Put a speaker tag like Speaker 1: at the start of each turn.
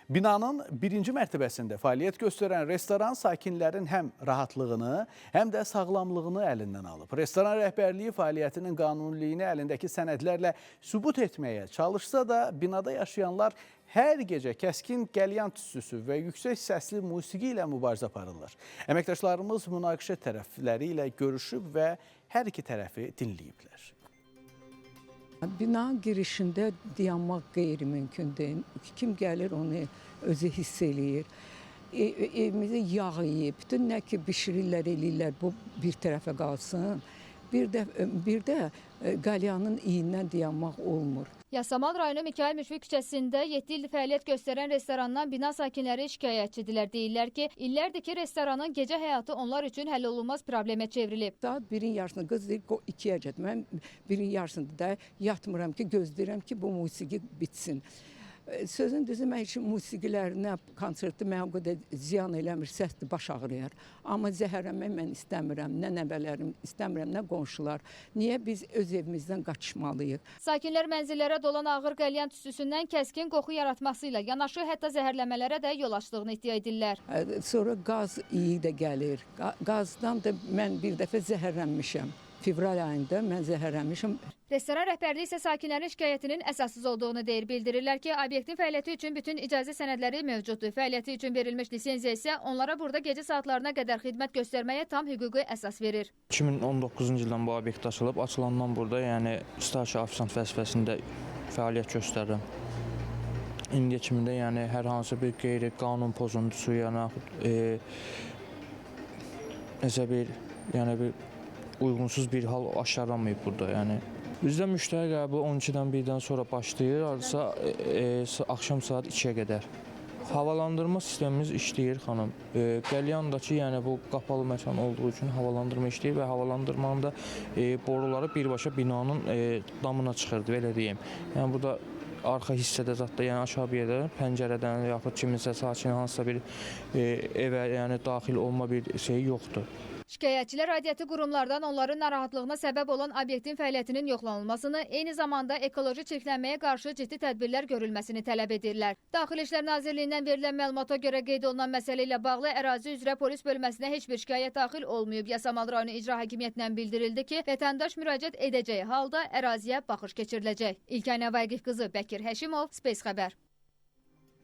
Speaker 1: Binanın birinci mərtəbəsində fəaliyyət göstərən restoran sakinlərin həm rahatlığını, həm də sağlamlığını əlindən alıb. Restoran rəhbərliyi fəaliyyətinin qanuniliyini əlindəki sənədlərlə sübut etməyə çalışsa da, binada yaşayanlar hər gecə kəskin qəlyan tüstüsü və yüksək səsli musiqi ilə mübarizə aparırlar. Əməkdaşlarımız münaqişə tərəfləri ilə görüşüb və hər iki tərəfi dinləyiblər.
Speaker 2: Bina girişində dayanmaq qeyri-mümkündür. Kim gəlir onu özü hiss eləyir. Evimizdə yağ yeyib, bütün nə ki bişirirlər, eləyirlər, bu bir tərəfə qalsın. Bir də qəlyanın iyindən dayanmaq olmur.
Speaker 3: Yasamal rayonu Mikayıl Müşfiq küçəsində 7 ildir fəaliyyət göstərən restorandan bina sakinləri şikayətçidirlər. Deyirlər ki, illərdir ki, restoranın gecə həyatı onlar üçün həll olunmaz problemə çevrilib.
Speaker 2: Saat 1-in yarısında qız deyir ki, 2-yə gəl. Mən 1-in yarısında da yatmıram ki, gözləyirəm ki, bu musiqi bitsin. Sözün düzü, mən üçün musiqilərinə, konsertdə mən o qədər ziyan eləmir, səsdir, baş ağrıyar. Amma zəhərlənmək mən istəmirəm, nə nəvələrim istəmirəm, nə qonşular. Niyə biz öz evimizdən qaçmalıyıq?
Speaker 3: Sakinlər mənzillərə dolan ağır qəlyan tüstüsündən kəskin qoxu yaratması ilə yanaşı, hətta zəhərləmələrə də yol açdığını iddia edirlər.
Speaker 2: Sonra qaz iyi də gəlir. Qazdan da mən bir dəfə zəhərlənmişəm. Fevral ayında mən zəhərlənmişəm.
Speaker 3: Restoran rəhbərliyi isə sakinlərin şikayətinin əsassız olduğunu deyir. Bildirirlər ki, obyektin fəaliyyəti üçün bütün icazə sənədləri mövcuddur. Fəaliyyəti üçün verilmiş lisenziya isə onlara burada gecə saatlarına qədər xidmət göstərməyə tam hüquqi əsas verir.
Speaker 4: 2019-cu ildən bu obyekt açılıb. Açılandan burada yəni stajyer ofisant vəzifəsində fəaliyyət göstərirəm. İndiyə kimi də yəni hər hansı bir qeyri-qanun pozuntusu, yəni bir uyğunsuz bir hal aşkarlanmayıb burada. Yəni bizdə müştəri qəbulu 12-dən 1-dən sonra başlayır, hardasa axşam saat 2-yə qədər. Havalandırma sistemimiz işləyir, xanım. Qəlyandakı, yəni bu qapalı məkan olduğu üçün havalandırma işləyir və havalandırmanın da boruları birbaşa binanın damına çıxırdı, belə deyim. Yəni burada arxa hissədə zətdə, yəni aşağı bir yerdə pəncərədən yaxud kiminsə sakin hansısa bir evə yəni daxil olma bir şey yoxdur.
Speaker 3: Şikayətçilər aidiyyəti qurumlardan onların narahatlığına səbəb olan obyektin fəaliyyətinin yoxlanılmasını, eyni zamanda ekoloji çirklənməyə qarşı ciddi tədbirlər görülməsini tələb edirlər. Daxili İşlər Nazirliyindən verilən məlumata görə qeyd olunan məsələ ilə bağlı ərazi üzrə polis bölməsinə heç bir şikayət daxil olmayıb. Yasamal rayonu İcra Hakimiyyətindən bildirildi ki, vətəndaş müraciət edəcəyi halda əraziyə baxış keçiriləcək. İlkay Nəvaqif qızı Bəkir Həşimov, Space xəbər.